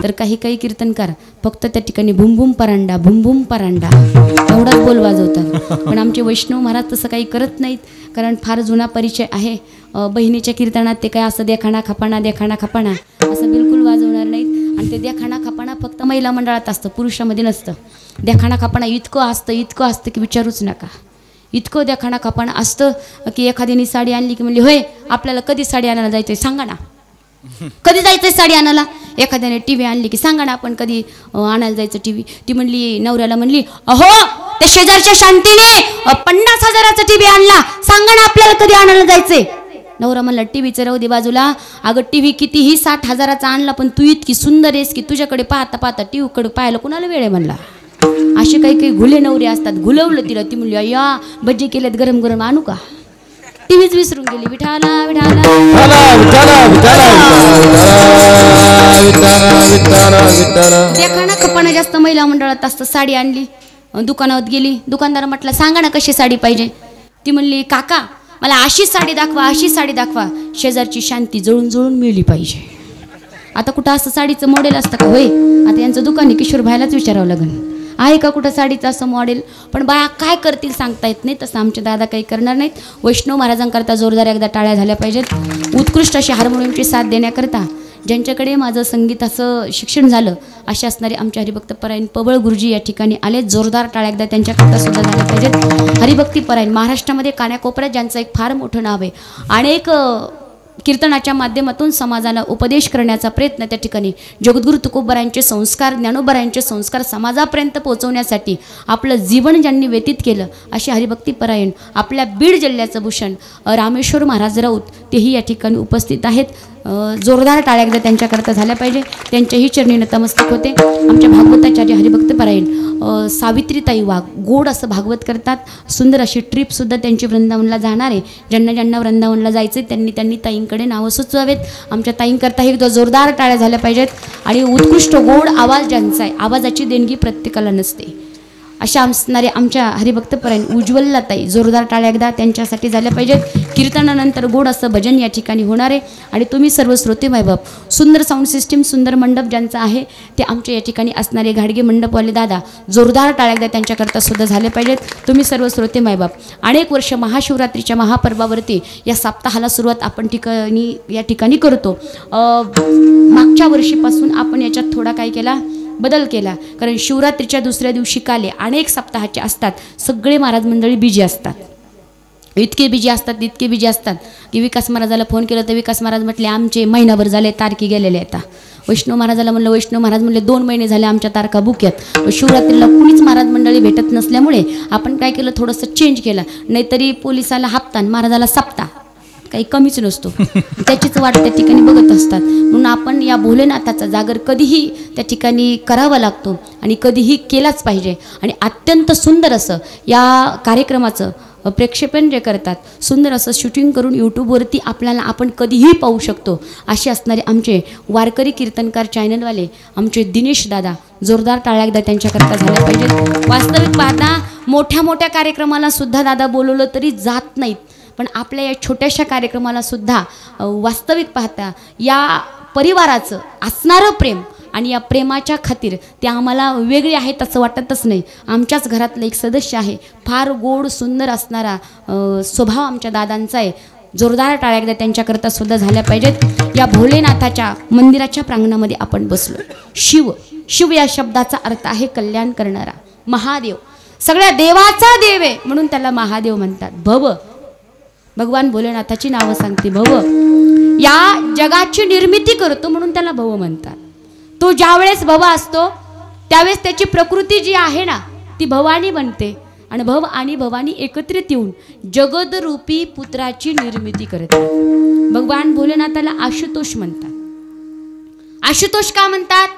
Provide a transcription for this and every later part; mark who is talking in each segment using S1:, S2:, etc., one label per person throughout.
S1: तर काही काही कीर्तनकार फक्त त्या ठिकाणी भुम परांडा एवढाच बोल वाजवतात. पण आमचे वैष्णव महाराज तसं काही करत नाहीत, कारण फार जुना परिचय आहे. बहिणीच्या कीर्तनात ते काय असं देखाणा खपाणा असं बिलकुल वाजवणार नाहीत. आणि ते देखाणा खपाणा फक्त महिला मंडळात असतं, पुरुषामध्ये नसतं. देखाणा खपाणा इतकं असतं की विचारूच नका. इतकं देखाणा खपाणा असतं की एखाद्याने साडी आणली की म्हणली, होय आपल्याला कधी साडी आणायला जायचंय सांगा ना, कधी जायचंय साडी आणायला. एखाद्याने टीव्ही आणली की सांगा ना आपण कधी आणायला जायचं टीव्ही. ती म्हणली, नवऱ्याला म्हणली, अहो त्या शेजारच्या शांतीने 50,000चा टीव्ही आणला, सांगा ना आपल्याला कधी आणायला जायचंय. नवरा म्हणला, टीव्हीचं राहू दे बाजूला, अगं टीव्ही कितीही 60,000चा आणला पण तू इतकी सुंदर आहेस की तुझ्याकडे पाहता पाहता टीव्हीकडे पाहायला कुणाला वेळ आहे म्हणला. असे काही काही घुले नवरे असतात. घुलवलं तिला, ती म्हणली, अय्या भजी केलेत गरम गरम आणू का. टीव्हीच विसरून गेली. विठाला विठाला देखाणा खपाणा जास्त महिला मंडळात असतं. साडी आणली, दुकानात गेली, दुकानदार म्हटलं सांगा ना कशी साडी पाहिजे. ती म्हणली, काका मला अशी साडी दाखवा. शेजारची शांती जळून जळून मिळली पाहिजे. आता कुठं असं साडीचं मॉडेल असतं का. होय आता यांचं दुकान आहे, किशोर भाईलाच विचारावं लागेल आहे का कुठं साडीचं असं मॉडेल. पण बाया काय करतील सांगता येत नाही. तसं आमचे दादा काही करणार नाहीत. वैष्णव महाराजांकरता जोरदार एकदा टाळ्या झाल्या पाहिजेत. उत्कृष्ट अशी हार्मोनियमची साथ देण्याकरता ज्यांच्याकडे माझं संगीताचं शिक्षण झालं असे असणारे आमचे हरिभक्तपरायण पबळ गुरुजी या ठिकाणी आले. जोरदार टाळ्या एकदा त्यांच्याकरता सुद्धा झाल्या पाहिजेत. हरिभक्तीपरायण महाराष्ट्रामध्ये कानाकोपऱ्यात ज्यांचं एक फार मोठं नाव आहे. अनेक कीर्तनाच्या माध्यमातून समाजाला उपदेश करण्याचा प्रयत्न त्या ठिकाणी जगद्गुरु तुकोबरायांचे संस्कार, ज्ञानोबरायांचे संस्कार समाजापर्यंत पोहोचवण्यासाठी आपलं जीवन ज्यांनी व्यतीत केलं असे हरिभक्तीपरायण आपल्या बीड जिल्ह्याचं भूषण रामेश्वर महाराज राऊत तेही या ठिकाणी उपस्थित आहेत. जोरदार टाळ्या एकदा त्यांच्याकरता झाल्या पाहिजे. त्यांच्याही चरणी नतमस्तक होते. आमच्या भागवताचार्य हरिभक्तपरायण सावित्रीताई वाघ गोड असं भागवत करतात. सुंदर अशी ट्रिपसुद्धा त्यांची वृंदावनला जाणार आहे. ज्यांना वृंदावनला जायचं त्यांनी ताईंकडे नावं सुचवावेत. आमच्या ताईंकरताही एकदा जोरदार टाळ्या झाल्या पाहिजेत. आणि उत्कृष्ट गोड आवाज ज्यांचा आहे, आवाजाची देणगी प्रत्येकाला नसते, अशा असणारे आमच्या हरिभक्तपरायण उज्ज्वलताई जोरदार टाळ्या एकदा त्यांच्यासाठी झाल्या पाहिजेत. कीर्तनानंतर गोड असं भजन या ठिकाणी होणार आहे. आणि तुम्ही सर्व श्रोते मायबाप, सुंदर साऊंड सिस्टीम, सुंदर मंडप ज्यांचा आहे ते आमच्या या ठिकाणी असणारे घाडगे मंडपवाले दादा जोरदार टाळ्या एकदा त्यांच्याकरता सुद्धा झाले पाहिजेत. तुम्ही सर्व श्रोते मायबाप, अनेक वर्ष महाशिवरात्रीच्या महापर्वावरती या सप्ताहाला सुरुवात आपण या ठिकाणी करतो. मागच्या वर्षीपासून आपण याच्यात थोडा काय केला, बदल केला. कारण शिवरात्रीच्या दुसऱ्या दिवशी काले अनेक सप्ताहाचे असतात. सगळे महाराज मंडळी बिजी असतात. इतके बिजी असतात की विकास महाराजाला फोन केला तर विकास महाराज म्हटले आमचे महिनाभर झाले तारखी गेलेले आता. वैष्णव महाराजाला म्हणलं, वैष्णव महाराज म्हणले 2 महिने झाले आमच्या तारखा बुक आहेत. शिवरात्रीला कुणीच महाराज मंडळी भेटत नसल्यामुळे आपण काय केलं, थोडंसं चेंज केलं. नाहीतरी पोलिसाला हप्ता महाराजाला सप्ता काही कमीच नसतो. त्याचीच वाट त्या ठिकाणी बघत असतात. म्हणून आपण या भोलेनाथाचा जागर कधीही त्या ठिकाणी करावा लागतो आणि कधीही केलाच पाहिजे. आणि अत्यंत सुंदर असं या कार्यक्रमाचं प्रेक्षेपण जे करतात, सुंदर असं शूटिंग करून यूट्यूबवरती आपण कधीही पाहू शकतो. असे असणारे आमचे वारकरी कीर्तनकार चॅनलवाले आमचे दिनेश दादा जोरदार टाळ्या एकदा त्यांच्याकरता झाल्या पाहिजेत. वास्तविक पाहता मोठ्या मोठ्या कार्यक्रमाला सुद्धा दादा बोलवलं तरी जात नाहीत. पण आपल्या या छोट्याशा कार्यक्रमाला सुद्धा वास्तविक पाहता या परिवाराचं असणारं प्रेम आणि या प्रेमाच्या खातीर ते आम्हाला वेगळे आहेत असं वाटतच नाही. आमच्याच घरातलं एक सदस्य आहे. फार गोड सुंदर असणारा स्वभाव आमच्या दादांचा आहे. जोरदार टाळ्या एकदा त्यांच्याकरता सुद्धा झाल्या पाहिजेत. या भोलेनाथाच्या मंदिराच्या प्रांगणामध्ये आपण बसलो. शिव या शब्दाचा अर्थ आहे कल्याण करणारा. महादेव सगळ्या देवाचा देव आहे म्हणून त्याला महादेव म्हणतात. भगवान भोलेनाथाची नावं सांगते. या जगाची निर्मिती करतो म्हणून त्याला भव म्हणतात. तो ज्यावेळेस भव असतो त्यावेळेस त्याची प्रकृती जी आहे ना ती भवानी बनते. आणि भव आणि भवानी एकत्रित येऊन जगदरूपी पुत्राची निर्मिती करतात. भगवान भोलेनाथाला आशुतोष म्हणतात. आशुतोष का म्हणतात?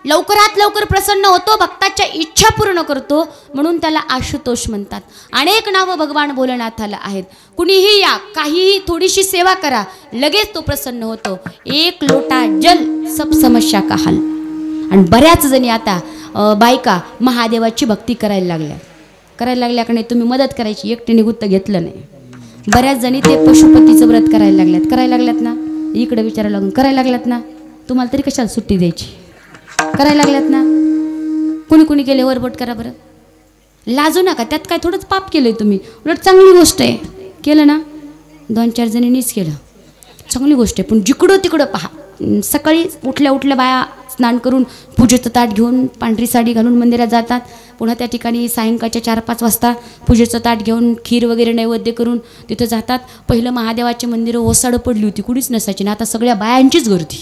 S1: लवकरात लवकर प्रसन्न होतो, भक्ताच्या इच्छा पूर्ण करतो म्हणून त्याला आशुतोष म्हणतात. अनेक नावं भगवान भोलेनाथाला आहेत. कुणीही या, काहीही थोडीशी सेवा करा, लगेच तो प्रसन्न होतो. एक लोटा जल सब समस्या का हल. आणि बऱ्याच जणी आता बायका महादेवाची भक्ती करायला लागल्या का नाही. तुम्ही मदत करायची, एकटीने गुत्त घेतलं नाही. बऱ्याच जणी ते पशुपतीचं व्रत करायला लागल्यात ना. इकडे विचारायला लागून करायला लागल्यात ना. तुम्हाला तरी कशाला सुट्टी द्यायची. करायला लागल्यात ना. कुणी कुणी केले वरबट करा बरं. लाजू नका, त्यात काय थोडंच पाप केलंय तुम्ही, उलट चांगली गोष्ट आहे. केलं ना, 2-4 जणींनीच केलं, चांगली गोष्ट आहे. पण जिकडं तिकडं पहा, सकाळी उठल्या उठल्या बाया स्नान करून पूजेचं ताट घेऊन पांढरी साडी घालून मंदिरात जातात. पुन्हा त्या ठिकाणी सायंकाळच्या 4-5 वाजता पूजेचं ताट घेऊन खीर वगैरे नैवेद्य करून तिथं जातात. पहिलं महादेवाची मंदिरं ओसाडं पडली होती, कुणीच नसायची ना, आता सगळ्या बायांचीच गर्दी.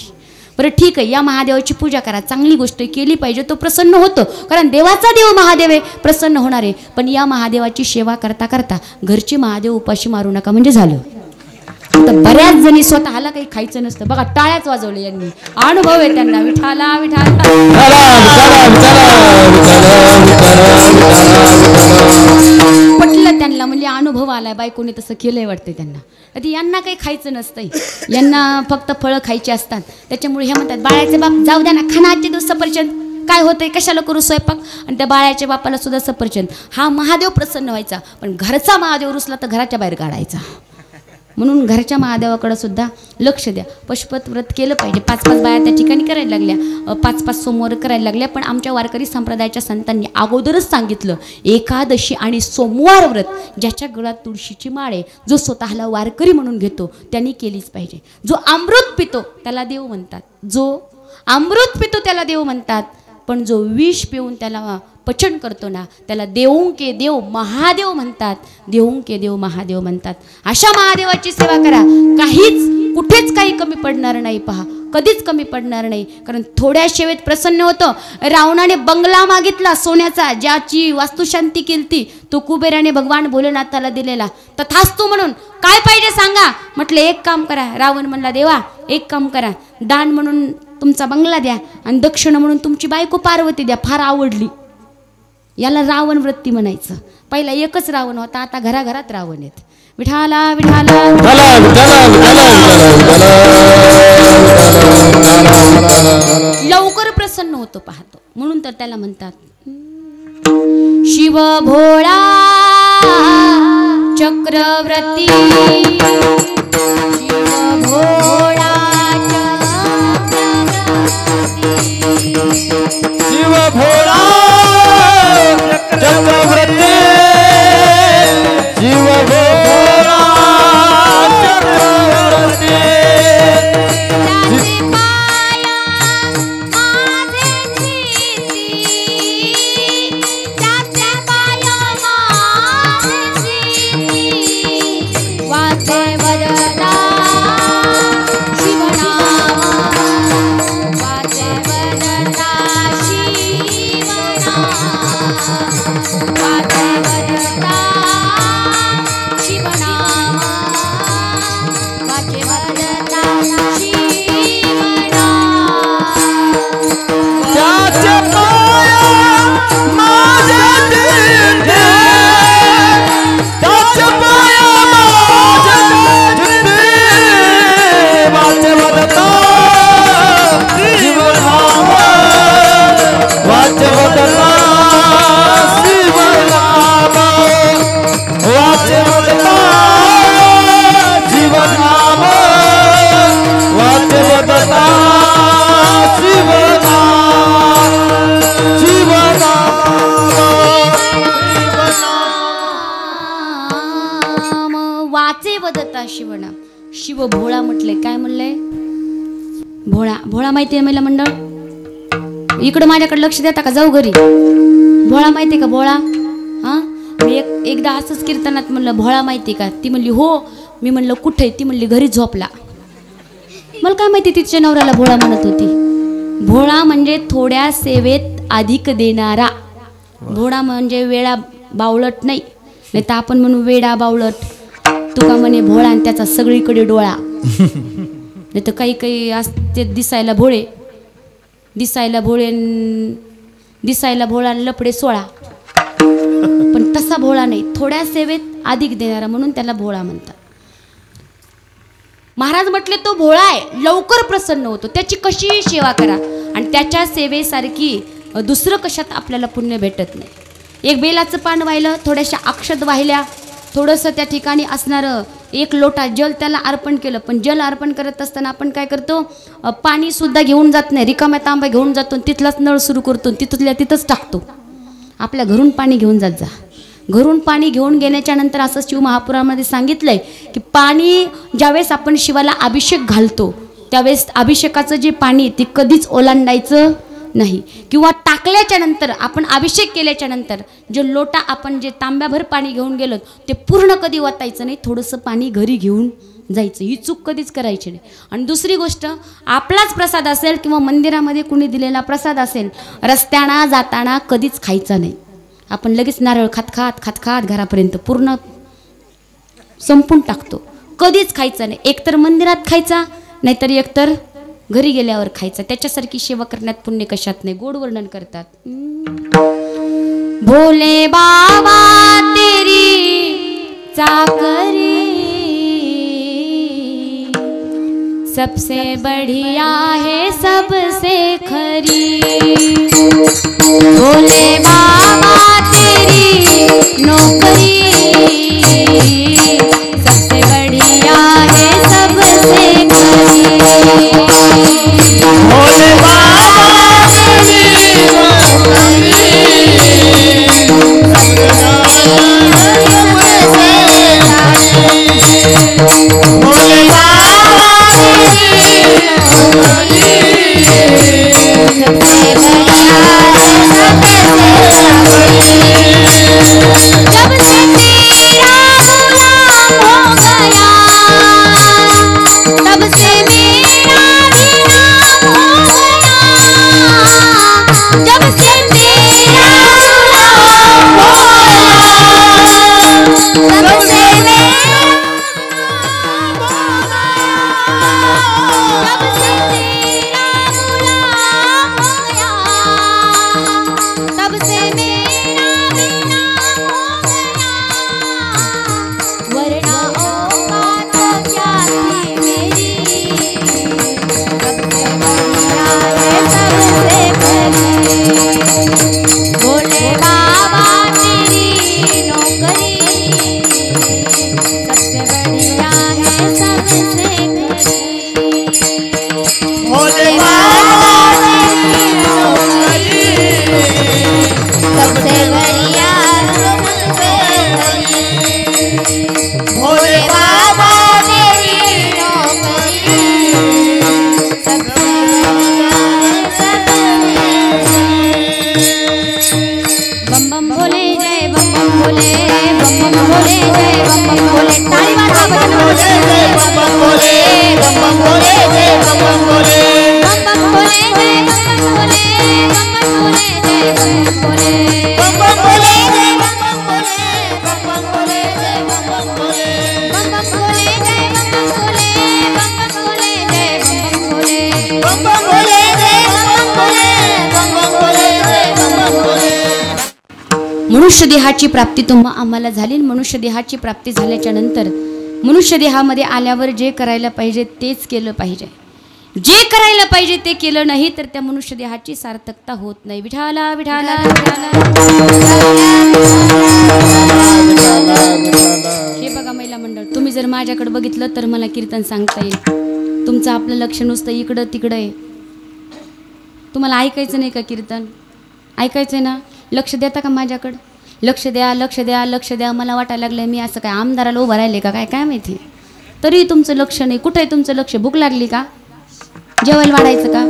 S1: बरं ठीक आहे, या महादेवाची पूजा करा, चांगली गोष्ट केली पाहिजे, तो प्रसन्न होतो, कारण देवाचा देव महादेव आहे, प्रसन्न होणार आहे. पण या महादेवाची सेवा करता करता घरची महादेव उपाशी मारू नका, म्हणजे झालं. तर बऱ्याच जणी स्वतःला काही खायचं नसतं बघा, टाळ्याच वाजवले यांनी, अनुभव आहे त्यांना. विठाला विठाला पटलं त्यांना, म्हणजे अनुभव आलाय, बायकोने तसं केलंय वाटतंय त्यांना. यांना काही खायचं नसतंय, यांना फक्त फळं खायची असतात. त्याच्यामुळे हे म्हणतात, बाळाचे बाप जाऊ द्या ना, खाना आजचे दिवस सफरचंद, काय होतंय, कशाला करू स्वयंपाक. आणि त्या बाळाच्या बापाला सुद्धा सफरचंद. हा महादेव प्रसन्न व्हायचा, पण घरचा महादेव रुसला तर घराच्या बाहेर काढायचा. म्हणून घरच्या महादेवाकडे सुद्धा लक्ष द्या. पशुपत व्रत केलं पाहिजे. 5-5 बाया त्या ठिकाणी करायला लागल्या, 5-5 सोमवार करायला लागल्या. पण आमच्या वारकरी संप्रदायाच्या संतांनी अगोदरच सांगितलं, एकादशी आणि सोमवार व्रत ज्याच्या गळ्यात तुळशीची माळ आहे, जो स्वतःला वारकरी म्हणून घेतो त्यांनी केलीच पाहिजे. जो अमृत पितो त्याला देव म्हणतात, जो अमृत पितो त्याला देव म्हणतात. पण जो विष पिऊन त्याला पचन करतो ना, त्याला देऊं के देव महादेव म्हणतात. देऊं के देव महादेव म्हणतात. अशा महादेवाची सेवा करा, काहीच कुठेच काही कमी पडणार नाही. पहा, कधीच कमी पडणार नाही, कारण थोड्या सेवेत प्रसन्न होतं. रावणाने बंगला मागितला सोन्याचा, ज्याची वास्तुशांती केलती तो कुबेराने भगवान भोलेनाथाला दिलेला. तथास्तु म्हणून काय पाहिजे सांगा, म्हटलं एक काम करा. रावण म्हणला, देवा एक काम करा, दान म्हणून तुमचा बंगला द्या आणि दक्षिण म्हणून तुमची बायको पार्वती द्या, फार आवडली. याला रावण वृत्ती म्हणायचं. पहिला एकच रावण होता, आता घराघरात रावण आहेत. विठाला विठाला लवकर प्रसन्न होतो पाहतो, म्हणून तर त्याला म्हणतात शिव भोळा चक्रवर्ती. शिव भोळा
S2: शिव भोळा चक्रवर्ती. शिव भोळा चक्रवर्ती.
S1: शिवनाम. शिव भोळा म्हटले, काय म्हणलंय? भोळा. भोळा माहिती आहे महिला मंडळ? इकडं माझ्याकडे लक्ष देता का? जाऊ घरी. भोळा माहिती आहे का? भोळा. हा, मी एकदा असंच कीर्तनात म्हणलं, भोळा माहिती का? ती म्हणली हो. मी म्हणलं कुठे? ती म्हणली घरी झोपला. मला काय माहिती तिच्या नवऱ्याला भोळा म्हणत होती. भोळा म्हणजे थोड्या सेवेत अधिक देणारा. भोळा म्हणजे वेळा बावळट नाही, नाही तर आपण म्हणू वेडा बावळट. तुका म्हणे भोळा आणि त्याचा सगळीकडे डोळा. नाही तर काही काही असते दिसायला भोळे, दिसायला भोळे, दिसायला भोळा आणि लपडे 16. पण तसा भोळा नाही, थोड्या सेवेत अधिक देणारा, म्हणून त्याला भोळा म्हणतात. महाराज म्हटले तो भोळा आहे, लवकर प्रसन्न होतो. त्याची कशीही सेवा करा, आणि त्याच्या सेवेसारखी दुसरं कशात आपल्याला पुण्य भेटत नाही. एक बेलाचं पान वाहिलं, थोड्याशा अक्षत वाहिल्या, थोडंसं त्या ठिकाणी असणारं एक लोटा जल त्याला अर्पण केलं, पण जल अर्पण करत असताना आपण काय करतो, पाणी सुद्धा घेऊन जात नाही, रिकाम्या तांबा घेऊन जातो, तिथलाच नळ सुरू करतो, तिथल्या तिथंच टाकतो. आपल्या घरून पाणी घेऊन जात जा. घरून पाणी घेऊन गेल्याच्या नंतर असं शिव महापुरामध्ये सांगितलंय की पाणी ज्यावेळेस आपण शिवाला अभिषेक घालतो त्यावेळेस अभिषेकाचं जे पाणी ते कधीच ओलांडायचं नाही, किंवा टाकल्याच्या नंतर आपण अभिषेक केल्याच्या नंतर जे लोटा आपण जे तांब्याभर पाणी घेऊन गेलो ते पूर्ण कधी वतायचं नाही, थोडंसं पाणी घरी घेऊन जायचं. ही चूक कधीच करायची नाही. आणि दुसरी गोष्ट, आपलाच प्रसाद असेल किंवा मंदिरामध्ये कुणी दिलेला प्रसाद असेल, रस्त्याना जाताना कधीच खायचा नाही. आपण लगेच नारळ खात घरापर्यंत पूर्ण संपून टाकतो. कधीच खायचा नाही. एकतर मंदिरात खायचा, नाहीतर एकतर घरी गेल्यावर खायचा. त्याच्यासारखी सेवा करण्यात पुण्य कशात नाही. गोड वर्णन करतात. भोले बाबा तेरी चाकरी सबसे बढ़िया है सबसे खरी. भोले बाबा तेरी नौकरी सबसे बढ़िया है सबसे खरी.
S2: भोले बाबा तेरी नौकरी भोले
S1: मनुष्य देहाची प्राप्ती आम्हाला झाली. मनुष्य देहाची प्राप्ती झाल्याच्या नंतर मनुष्य देहामध्ये आल्यावर जे करायला पाहिजे तेच केलं पाहिजे. जे करायला पाहिजे ते केलं नाही तर त्या मनुष्य देहाची सार्थकता होत नाही. विठाला विठाला हे बघा महिला मंडळ, तुम्ही जर माझ्याकडे बघितलं तर मला कीर्तन सांगता येईल. तुमचं आपलं लक्ष नुसतं इकडं तिकडं आहे. तुम्हाला ऐकायचं नाही का कीर्तन? ऐकायचंय ना? लक्ष देता का माझ्याकडं? लक्ष द्या लक्ष द्या लक्ष द्या. मला वाटायला लागलं मी असं काय आमदाराला उभं राहिले का काय माहिती. तरी तुमचं लक्ष नाही. कुठे आहे तुमचं लक्ष? भूक लागली का? जेवायला वाढायचं का?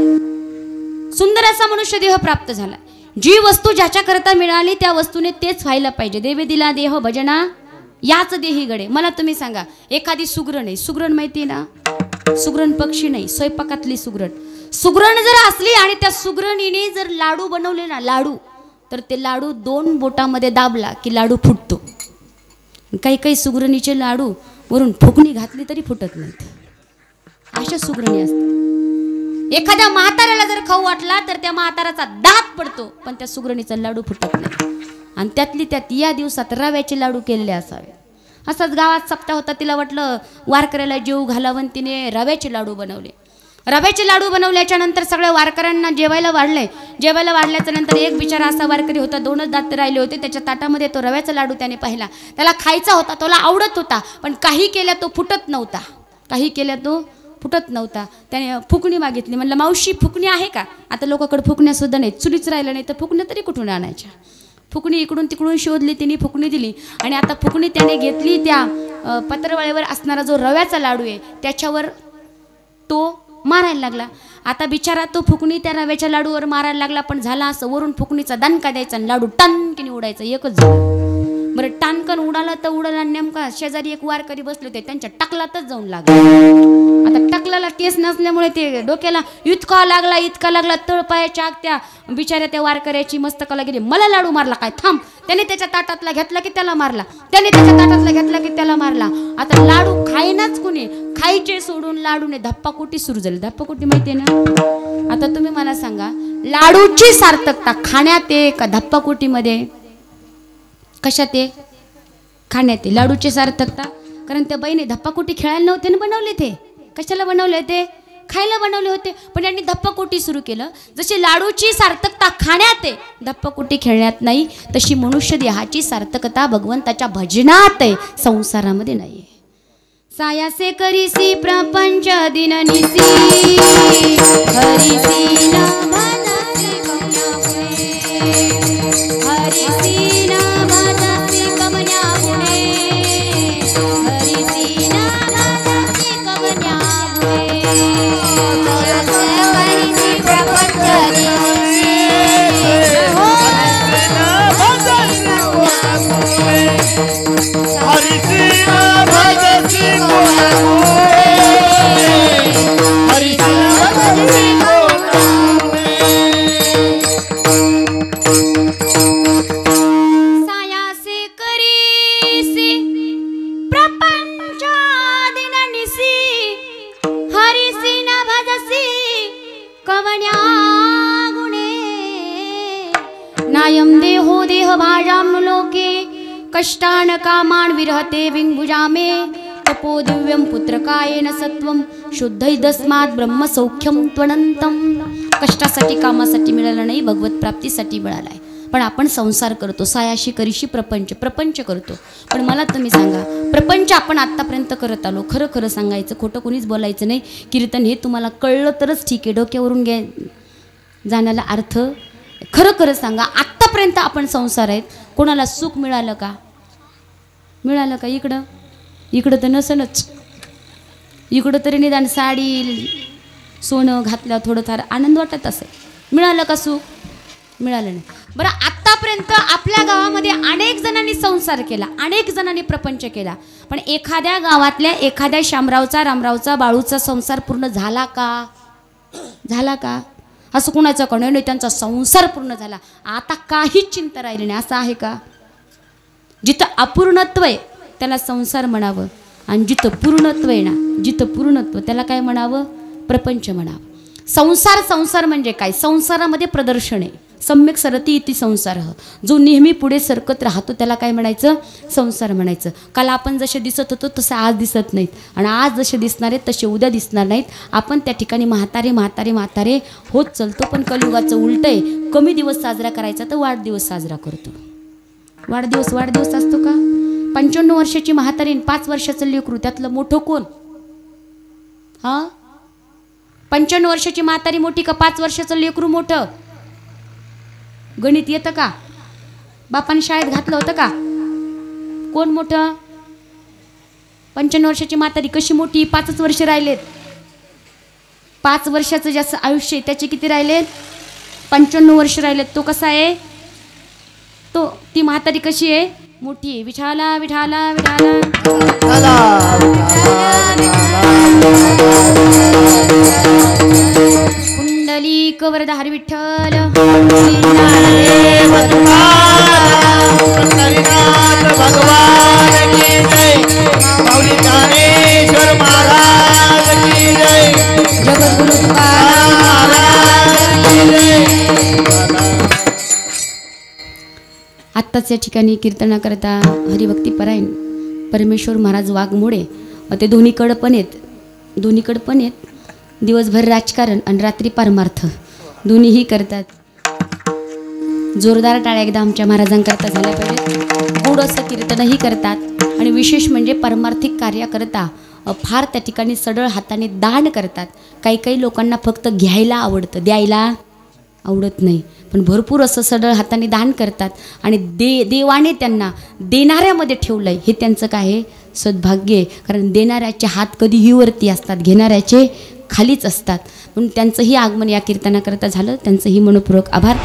S1: सुंदर असा मनुष्य देह प्राप्त झाला. जी वस्तू ज्याच्याकरता मिळाली त्या वस्तूने तेच व्हायला पाहिजे. देवे दिला देह भजना याच देही गडे. मला तुम्ही सांगा, एखादी सुगरण आहे, सुगरण माहिती ना? सुगरण पक्षी नाही, स्वयंपाकातली सुगरण. सुगरण जर असली आणि त्या सुगरणीने जर लाडू बनवले ना, लाडू, तर ते लाडू 2 बोटामध्ये दाबला की लाडू फुटतो. काही काही सुगरणीचे लाडू वरून फुकणी घातली तरी फुटत नाहीत. अशा सुगरणी असतात. एखाद्या म्हाताऱ्याला जर खाऊ वाटला तर त्या म्हाताऱ्याचा दात पडतो, पण त्या सुगरणीचा लाडू फुटत नाही. आणि त्यातली त्यात या दिवसात रव्याचे लाडू केलेले असावे. असाच गावात सप्ताह होता. तिला वाटलं वारकऱ्याला जीव घालावं, तिने रव्याचे लाडू बनवले. रव्याचे लाडू बनवल्याच्या नंतर सगळ्या वारकऱ्यांना जेवायला वाढले. जेवायला वाढल्याच्या नंतर एक बिचारा असा वारकरी होता, 2च दात राहिले होते. त्याच्या ताटामध्ये तो रव्याचा लाडू त्याने पाहिला. त्याला खायचा होता, त्याला आवडत होता, पण काही केल्या तो फुटत नव्हता. काही केल्या तो फुटत नव्हता. त्याने फुकणी मागितली. म्हणलं मावशी फुकणी आहे का? आता लोकांकडे फुकण्या सुद्धा नाहीत, चुलीच राहिलं नाही तर फुकण्या तरी कुठून आणायच्या. फुकणी इकडून तिकडून शोधली, तिने फुकणी दिली आणि आता फुकणी त्याने घेतली. त्या पत्रवाळीवर असणारा जो रव्याचा लाडू आहे त्याच्यावर तो मारायला लागला. आता बिचारा तो फुकणी त्या रव्याच्या लाडूवर मारायला लागला, पण झाला असं वरून फुकणीचा दणका द्यायचा आणि लाडू टानकीने उडायचा. एकच झालं. बरं टानकन उडाला तर उडाला. नेमका शेजारी एक वारकरी बसले होते, त्यांच्या टकलातच जाऊन लागला. आता टकलाला टेस नसल्यामुळे ते डोक्याला इतका लागला तळपायाच्या आग त्या बिचाऱ्या त्या वारकऱ्याची मस्तकाला गेली. मला लाडू मारला काय? थांब. त्याने त्याच्या ताटातला घेतला की त्याला मारला, त्याने त्याच्या ताटातला घेतला की त्याला मारला. आता लाडू खाईनाच कुणी, खायचे सोडून लाडूने धप्पाकुटी सुरू झाली. धप्पाकुटी माहितीये ना? आता तुम्ही मला सांगा, लाडूची सार्थकता खाण्यात आहे का धप्पाकुटीमध्ये? कशात आहे? खाण्यात आहे. लाडूची सार्थकता. कारण त्या बाईने धप्पाकुटी खेळायला नव्हते ना बनवले, ते कशाला बनवले? ते खायला बनवले होते. पण यांनी धप्पाकुटी सुरू केलं. जशी लाडूची सार्थकता खाण्यात आहे, धप्पाकुटी खेळण्यात नाही, तशी मनुष्य देहाची सार्थकता भगवंताच्या भजनात आहे, संसारामध्ये नाही. सायासे करीसी प्रपंच दिननिसी हरिसी न भजसी कमन्यापुणे हरिसी न भजसी कमन्यापुणे हरिसी न भजसी कमन्यापुणे सायासे करीसी प्रपंच दिननिसी
S2: हरिसी न भजसी
S1: सायासे करीसी प्रपंच दिननिसी हरिसी न भजसी कवन्या गुणे नायं देहो देह भाजां लोके कष्टान कामान विरहते विंभुजामे तपो दिव्यं पुत्रकायेन सत्वं शुद्धैदस्मात् ब्रह्म सौख्यं त्वनंतं. कष्टासाठी कामासाठी मिळालं नाही, भगवत प्राप्तीसाठी मिळालं आहे. पण आपण संसार करतो, सायाशी करीशी प्रपंच करतो. पण मला तुम्ही सांगा, प्रपंच आपण आत्तापर्यंत करत आलो. खरं खरं सांगायचं, खोटं कोणीच बोलायचं नाही. कीर्तन हे तुम्हाला कळलं तरच ठीक आहे, डोक्यावरून जाण्याला अर्थ. खरं खरं सांगा, आत्तापर्यंत आपण संसार आहेत, कोणाला सुख मिळालं का? मिळालं का? इकडं तर नसनच. इकडं तरी निदान साडी सोनं घातल्यावर थोडंफार आनंद वाटत असेल. मिळालं का सुख? मिळालं नाही. बरं, आत्तापर्यंत आपल्या गावामध्ये अनेक जणांनी संसार केला, अनेक जणांनी प्रपंच केला, पण एखाद्या गावातल्या एखाद्या शामरावचा, रामरावचा, बाळूचा संसार पूर्ण झाला का? झाला का? असं कुणाचं कोणी नाही, त्यांचा संसार पूर्ण झाला. आता काहीच चिंता राहिली नाही, असं आहे का? जिथं अपूर्णत्व आहे त्याला संसार म्हणावं, आणि जिथं पूर्णत्व आहे ना, जिथं पूर्णत्व त्याला काय म्हणावं? प्रपंच म्हणावं. संसार म्हणजे काय? संसारामध्ये प्रदर्शन आहे. सम्यक सरती इति संसार. जो नेहमी पुढे सरकत राहतो त्याला काय म्हणायचं? संसार म्हणायचं. काल आपण जसे दिसत होतो तसे आज दिसत नाहीत, आणि आज जसे दिसणार आहेत तसे उद्या दिसणार नाहीत. आपण त्या ठिकाणी म्हातारे होत चालतो. पण कलियुगाचं उलट आहे. कमी दिवस साजरा करायचा तर वाढदिवस साजरा करतो. वाढदिवस असतो का? 55 वर्षाची म्हातारीन 5 वर्षाचं लेकरू, त्यातलं मोठं कोण? 55 वर्षाची म्हातारी मोठी का 5 वर्षाचं लेकरू मोठं? गणित येतं का? बापाने शाळेत घातलं होतं का? कोण मोठं? 55 वर्षाची म्हातारी कशी मोठी? 5च वर्ष राहिलेत. 5 वर्षाचं जास्त आयुष्य आहे, त्याचे किती राहिलेत? 55 वर्ष राहिलेत. तो कसा आहे? ती म्हातारी कशी आहे? मोठी आहे. विठाला विठाला विठाला कुंडलिक वरदाहरी विठ्ठल
S2: भगवान की जय. माऊली ज्ञानेश्वर महाराज की जय.
S1: जगद्गुरु तुकाराम
S2: महाराज की जय.
S1: आत्ताच या ठिकाणी कीर्तनाकरता हरिभक्तीपरायण परमेश्वर महाराज वाघमोडे, ते दोन्हीकडं पण आहेत. दिवसभर राजकारण आणि रात्री परमार्थ दोन्हीही करतात. जोरदार टाळ्या एकदा आमच्या महाराजांकरता झाल्या पाहिजे. गोड असं कीर्तनही करतात आणि विशेष म्हणजे परमार्थिक कार्य करता फार त्या ठिकाणी सडळ हाताने दान करतात. काही काही लोकांना फक्त घ्यायला आवडतं, द्यायला आवडत नाही, पण भरपूर असं सडळ हाताने दान करतात आणि देवाने त्यांना देणाऱ्यामध्ये ठेवलं आहे. हे त्यांचं काय आहे, सद्भाग्य आहे. कारण देणाऱ्याचे हात कधीही वरती असतात, घेणाऱ्याचे खालीच असतात. म्हणून त्यांचंही आगमन या कीर्तनाकरता झालं. त्यांचंही मनपूर्वक आभार.